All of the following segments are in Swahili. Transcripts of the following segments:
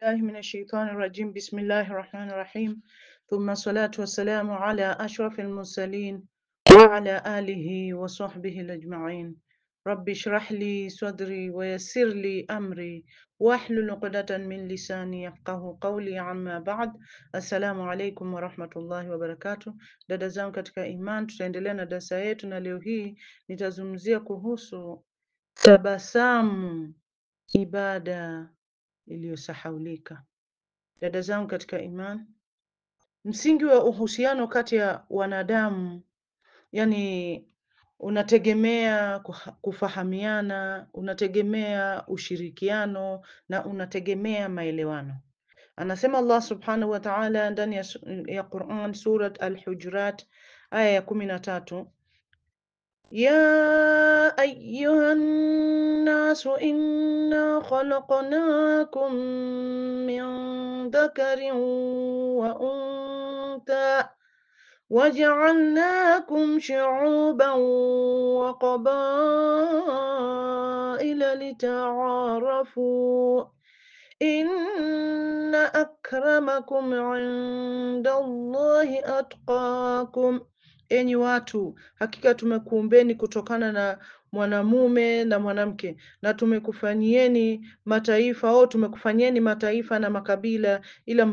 الله من الشيطان الرجيم بسم الله الرحمن الرحيم ثم الصلاة والسلام على أشرف المرسلين وعلى آله وصحبه الأجمعين رب اشرح لي صدري ويسر لي أمري واحلل عقدة من لساني يفقه قولي عما بعد. Assalamu alaikum warahmatullahi wabarakatuh. Dada zangu katika iman, tutaendelea na darasa yetu, na leo hii nitazungumzia kuhusu tabasamu, ibada iliyosahaulika. Dada zangu katika iman, msingi wa uhusiano kati ya wanadamu yani unategemea kufahamiana, unategemea ushirikiano na unategemea maelewano. Anasema Allah subhanahu wa ta'ala ndani ya Quran, Surat Al-Hujurat aya ya 13, يا أيها الناس إنا خلقناكم من ذكر وأنثى وجعلناكم شعوبا وقبائل لتعارفوا إن أكرمكم عند الله أتقاكم. Enyi watu, hakika tumekuumbeni kutokana na mwanamume na mwanamke, na tumekufanyieni mataifa au tumekufanyieni mataifa na makabila ili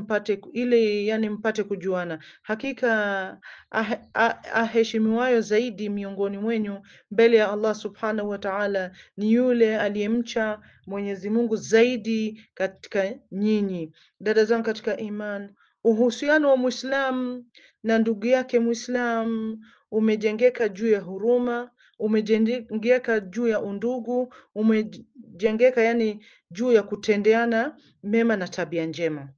mpate kujuana. Hakika aheshimiwayo zaidi miongoni mwenyu mbele ya Allah subhanahu wa ta'ala ni yule aliyemcha Mwenyezi Mungu zaidi katika nyinyi. Dada zangu katika iman, uhusiano wa Muislam na ndugu yake Muislam umejengeka juu ya huruma, umejengeka juu ya undugu, umejengeka juu ya kutendeana mema na tabia njema.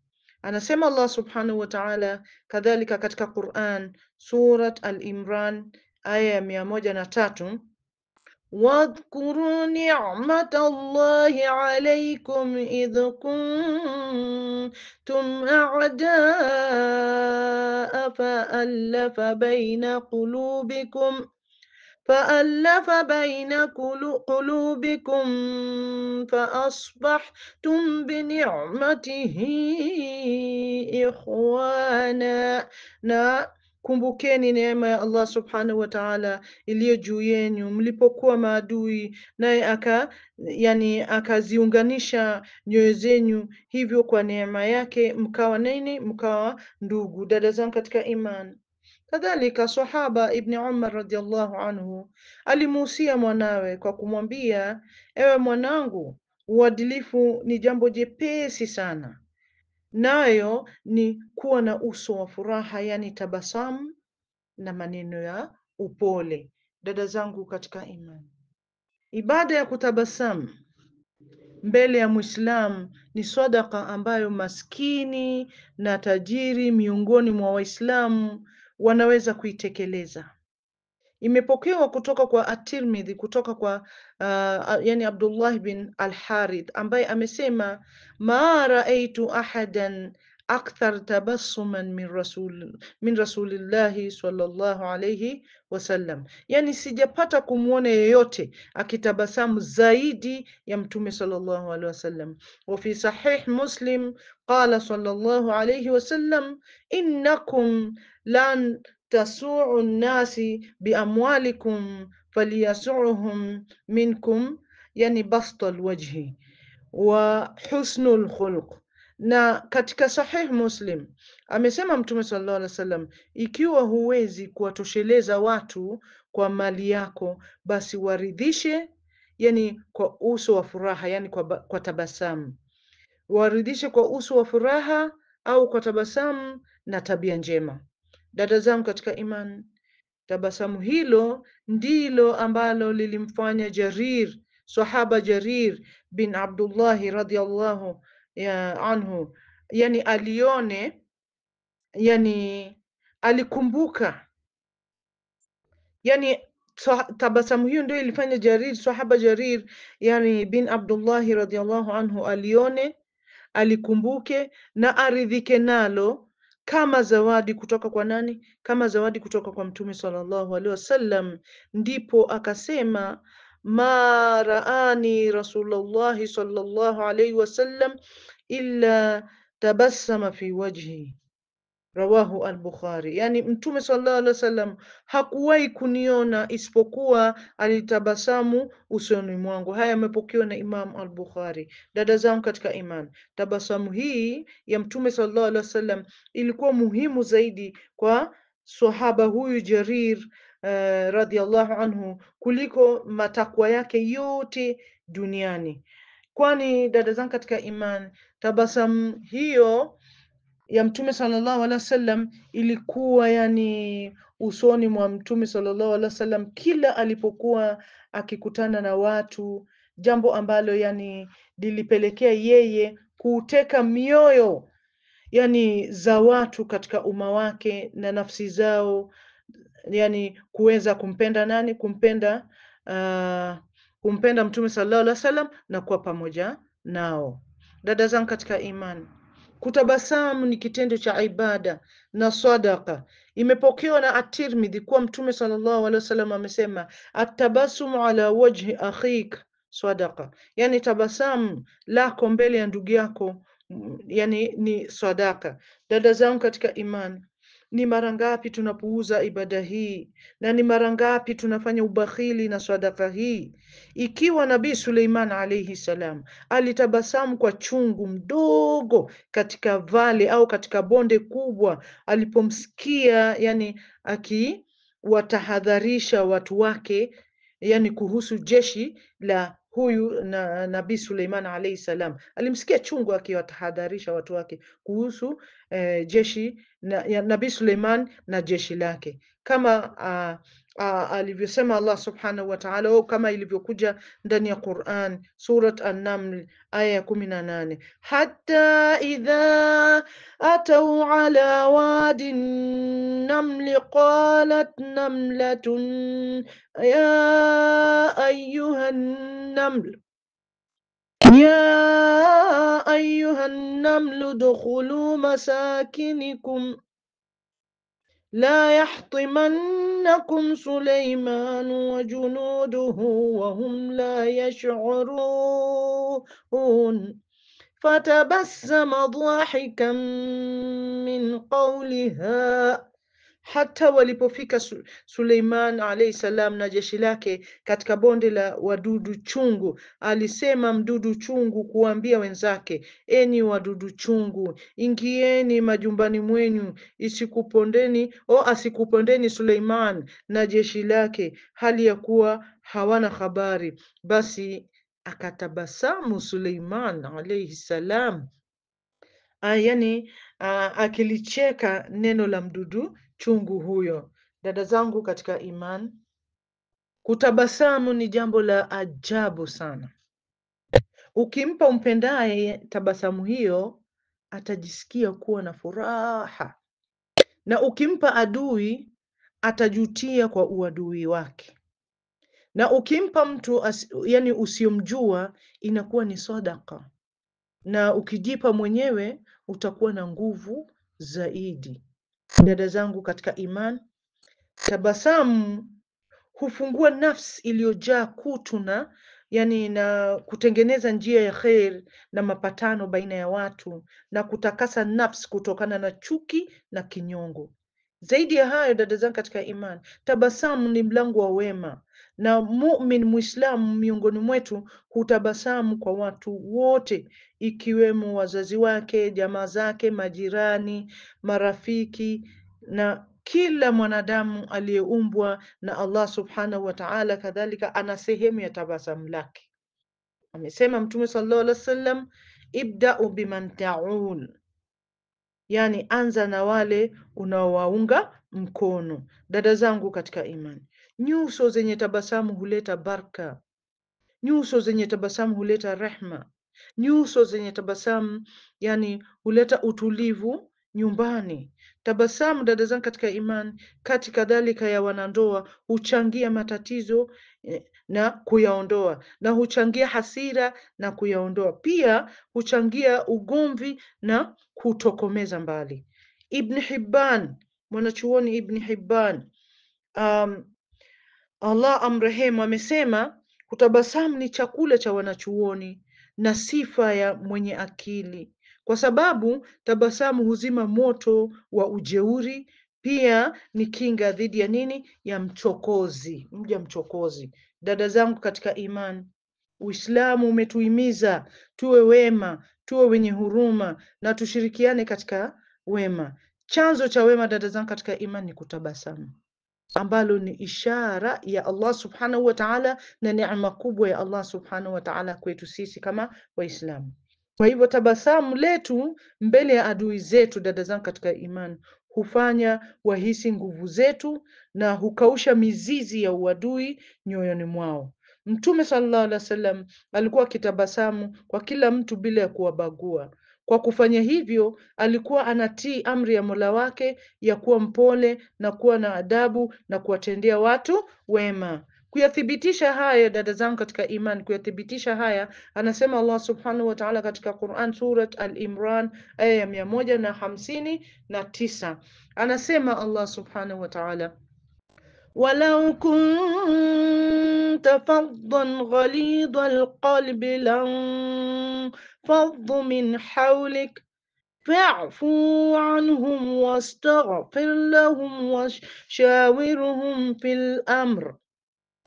Anasema Allah subhanahu wa ta'ala kadhalika katika Quran, Surat Al-Imran aya ya 103, واذكروا نعمة الله عليكم إذ كنتم أعداء فألف بين قلوبكم فأصبحتم بنعمته إخوانا. Na kumbukeni neema ya Allah subhanahu wa ta'ala iliyo juu yenu mlipokuwa maadui, naye akaziunganisha nyoyo zenyu, hivyo kwa neema yake mkawa nini? Mkawa ndugu. Dada zangu katika iman, kadhalika sahaba Ibn Umar radhiallahu anhu alimuhusia mwanawe kwa kumwambia, ewe mwanangu, uadilifu ni jambo jepesi sana, nayo ni kuwa na uso wa furaha, yani tabasamu na maneno ya upole. Dada zangu katika imani, ibada ya kutabasamu mbele ya Muislamu ni sadaka ambayo maskini na tajiri miongoni mwa Waislamu wanaweza kuitekeleza. Imepokewa kutoka kwa At-Tirmidhi kutoka kwa Abdullah bin Al-Harith ambaye amesema, ma raaitu ahadan akthar tabassuman min rasulillahi sallallahu alayhi wasallam, yani sijapata kumwona yeyote akitabasamu zaidi ya Mtume sallallahu alayhi wasallam. Wa fi sahih Muslim qala sallallahu alayhi wasallam, innakum lan tasuu nnasi biamwalikum faliyasuuhum minkum, yani bastal wajhi wa husnul khuluq. Na katika sahih Muslim amesema Mtume sallallahu alaihi wasallam, ikiwa huwezi kuwatosheleza watu kwa mali yako, basi waridhishe yani kwa uso wa furaha, yani kwa tabasamu. Waridhishe kwa uso wa furaha au kwa tabasamu na tabia njema. Dada zangu katika iman, tabasamu hilo ndilo ambalo lilimfanya sahaba Jarir bin Abdullahi radhiallahu anhu alione, alikumbuka, tabasamu hiyo ndio ilifanya sahaba Jarir bin Abdullahi radhiallahu anhu alione, alikumbuke na aridhike nalo kama zawadi kutoka kwa nani? Kama zawadi kutoka kwa Mtume sallallahu alaihi wasallam. Ndipo akasema, ma raani Rasulullahi sallallahu alaihi wasallam illa tabassama fi wajhi, rawahu al-Bukhari. Yani Mtume sallallahu alaihi wasallam hakuwahi kuniona isipokuwa alitabasamu usoni mwangu. Haya yamepokewa na Imam al-Bukhari. Dada zangu katika iman, tabasamu hii ya Mtume sallallahu alaihi wasallam ilikuwa muhimu zaidi kwa sahaba huyu Jarir radhiallahu anhu kuliko matakwa yake yote duniani, kwani dada zangu katika iman, tabasamu hiyo ya Mtume sallallahu alaihi wasallam ilikuwa yani usoni mwa Mtume sallallahu alaihi wasallam kila alipokuwa akikutana na watu, jambo ambalo yani lilipelekea yeye kuteka mioyo yani za watu katika umma wake na nafsi zao, yani kuweza kumpenda nani? Kumpenda Mtume sallallahu alaihi wasallam na kuwa pamoja nao. Dada zangu katika imani, kutabasamu ni kitendo cha ibada na sadaka. Imepokewa na At-Tirmidhi kuwa Mtume sallallahu alaihi wasallam amesema, atabasumu ala wajhi akhik sadaqa, yani tabasamu lako mbele ya ndugu yako yani ni sadaka. Dada zangu katika imani, ni mara ngapi tunapuuza ibada hii na ni mara ngapi tunafanya ubakhili na sadaka hii? Ikiwa Nabii Suleiman alayhi salam alitabasamu kwa chungu mdogo katika vale au katika bonde kubwa alipomsikia yani akiwatahadharisha watu wake yani kuhusu jeshi la huyu na Nabii Suleiman alayhi salam, alimsikia chungu akiwatahadharisha watu wake kuhusu jeshi ya Nabii Suleiman na jeshi lake, kama alivyosema Allah subhanahu wa ta'ala, au kama ilivyokuja ndani ya Quran Surat An-Naml aya ya 18, hatta idha atau ala wadi namli qalat namlatun ya ayyuhan naml يا أيها النمل ادخلوا مساكنكم لا يحطمنكم سليمان وجنوده وهم لا يشعرون فتبسم ضاحكا من قولها. Hata walipofika Suleiman alayhi salam na jeshi lake katika bonde la wadudu chungu, alisema mdudu chungu kuambia wenzake, enyi wadudu chungu, ingieni majumbani mwenu, asikupondeni Suleiman na jeshi lake hali ya kuwa hawana habari. Basi akatabasamu Suleiman alayhi salam, yani akilicheka neno la mdudu chungu huyo. Dada zangu katika iman, kutabasamu ni jambo la ajabu sana. Ukimpa umpendaye tabasamu hiyo, atajisikia kuwa na furaha, na ukimpa adui atajutia kwa uadui wake, na ukimpa mtu yani usiyomjua inakuwa ni sadaka, na ukijipa mwenyewe utakuwa na nguvu zaidi. Dada zangu katika iman, tabasamu hufungua nafsi iliyojaa kutu na kutengeneza njia ya khair na mapatano baina ya watu na kutakasa nafsi kutokana na chuki na kinyongo. Zaidi ya hayo, dada zangu katika iman, tabasamu ni mlango wa wema, na mumin muislamu miongoni mwetu hutabasamu kwa watu wote, ikiwemo wazazi wake, jamaa zake, majirani, marafiki na kila mwanadamu aliyeumbwa na Allah subhanahu wa ta'ala. Kadhalika ana sehemu ya tabasamu lake. Amesema Mtume sallallahu alaihi wasallam, ibda'u biman ta'un, yani anza na wale unaowaunga mkono. Dada zangu katika imani, nyuso zenye tabasamu huleta baraka, nyuso zenye tabasamu huleta rehma, nyuso zenye tabasamu yani huleta utulivu nyumbani. Tabasamu, dada zangu katika imani, kati kadhalika ya wanandoa huchangia matatizo na kuyaondoa, na huchangia hasira na kuyaondoa, pia huchangia ugomvi na kutokomeza mbali. Ibn Hibban, mwanachuoni Ibn Hibban, Allah amrehemu, amesema kutabasamu ni chakula cha wanachuoni na sifa ya mwenye akili. kwa sababu tabasamu huzima moto wa ujeuri, pia ni kinga dhidi ya nini? Ya mchokozi, mja mchokozi. Dada zangu katika imani, Uislamu umetuhimiza tuwe wema, tuwe wenye huruma na tushirikiane katika wema. Chanzo cha wema, dada zangu katika imani, ni kutabasamu, ambalo ni ishara ya Allah subhanahu wa ta'ala na neema kubwa ya Allah subhanahu wa ta'ala kwetu sisi kama Waislamu. Kwa hivyo tabasamu letu mbele ya adui zetu, dada zangu katika imani, hufanya wahisi nguvu zetu na hukausha mizizi ya uadui nyoyoni mwao. Mtume sallallahu alaihi wasallam alikuwa akitabasamu kwa kila mtu bila ya kuwabagua. Kwa kufanya hivyo, alikuwa anatii amri ya Mola wake ya kuwa mpole na kuwa na adabu na kuwatendea watu wema. Kuyathibitisha haya, dada zangu katika imani, kuyathibitisha haya, anasema Allah subhanahu wa ta'ala katika Quran, Surat Al-Imran aya ya 159. Anasema Allah subhanahu wa ta'ala, walau kunta faddan ghalidha alqalbi lanfaddu min hawlik fa'fu anhum wastaghfir lahum washawirhum fil amr.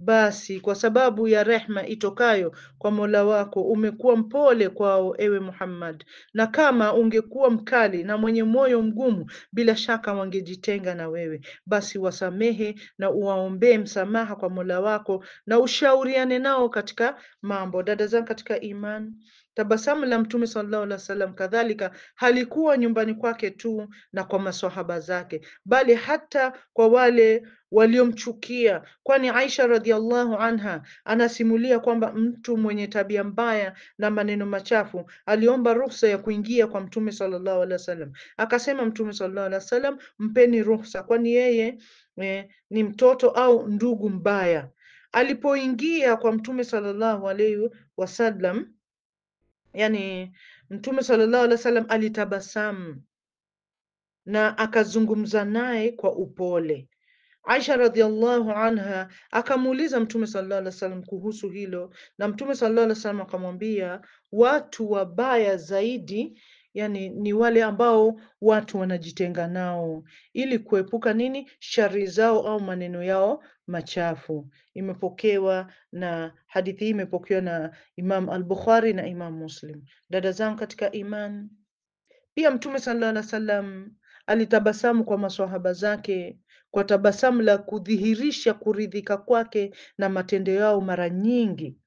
Basi kwa sababu ya rehma itokayo kwa Mola wako umekuwa mpole kwao, ewe Muhammad, na kama ungekuwa mkali na mwenye moyo mgumu, bila shaka wangejitenga na wewe. Basi wasamehe na uwaombee msamaha kwa Mola wako na ushauriane nao katika mambo. Dada zangu katika iman, tabasamu la Mtume sallallahu alaihi wasallam kadhalika halikuwa nyumbani kwake tu na kwa maswahaba zake, bali hata kwa wale waliomchukia, kwani Aisha radhiallahu anha anasimulia kwamba mtu mwenye tabia mbaya na maneno machafu aliomba ruhusa ya kuingia kwa Mtume sallallahu alaihi wasallam. Akasema Mtume sallallahu alaihi wasallam, mpeni ruhusa, kwani yeye ni mtoto au ndugu mbaya. Alipoingia kwa Mtume sallallahu alaihi wasallam, yani Mtume sallallahu alaihi wasallam alitabasamu na akazungumza naye kwa upole. Aisha radhiallahu anha akamuuliza Mtume sallallahu alaihi wasallam kuhusu hilo, na Mtume sallallahu alaihi wasallam akamwambia, watu wabaya zaidi ni wale ambao watu wanajitenga nao ili kuepuka nini? Shari zao au maneno yao machafu. Imepokewa na hadithi hii imepokewa na Imam al-Bukhari na Imam Muslim. Dada zangu katika iman, pia Mtume sallallahu alaihi wasallam alitabasamu kwa maswahaba zake kwa tabasamu la kudhihirisha kuridhika kwake na matendo yao mara nyingi.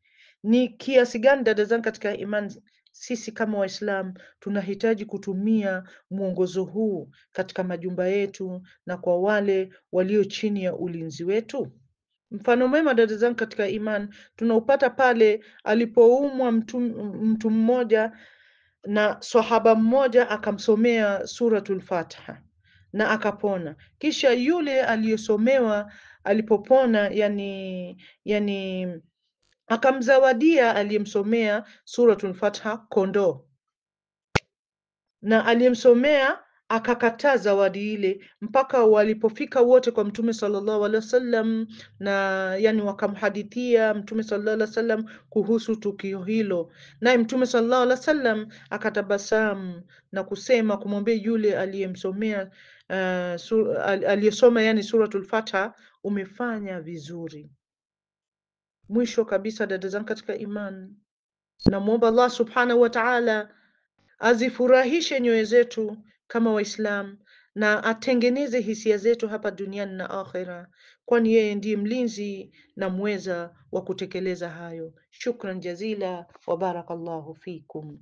Ni kiasi gani, dada zangu katika imani, sisi kama Waislamu tunahitaji kutumia mwongozo huu katika majumba yetu na kwa wale walio chini ya ulinzi wetu. Mfano mwema, dada zangu katika imani, tunaupata pale alipoumwa mtu mmoja na sahaba mmoja akamsomea Suratul Fatiha na akapona. Kisha yule aliyesomewa alipopona, akamzawadia aliyemsomea Suratul Fatiha kondoo, na aliyemsomea akakataa zawadi ile mpaka walipofika wote kwa Mtume sallallahu alaihi wasallam, na wakamhadithia Mtume sallallahu alaihi wasallam kuhusu tukio hilo, naye Mtume sallallahu alaihi wasallam akatabasamu na kusema, kumwambia yule aliyemsomea aliyesoma Suratul Fatiha, umefanya vizuri. Mwisho kabisa, dada zangu katika iman, namwomba Allah subhanahu wa ta'ala azifurahishe nyoyo zetu kama Waislamu na atengeneze hisia zetu hapa duniani na akhera, kwani yeye ndiye mlinzi na mweza wa kutekeleza hayo. Shukran jazila wa barakallahu fikum.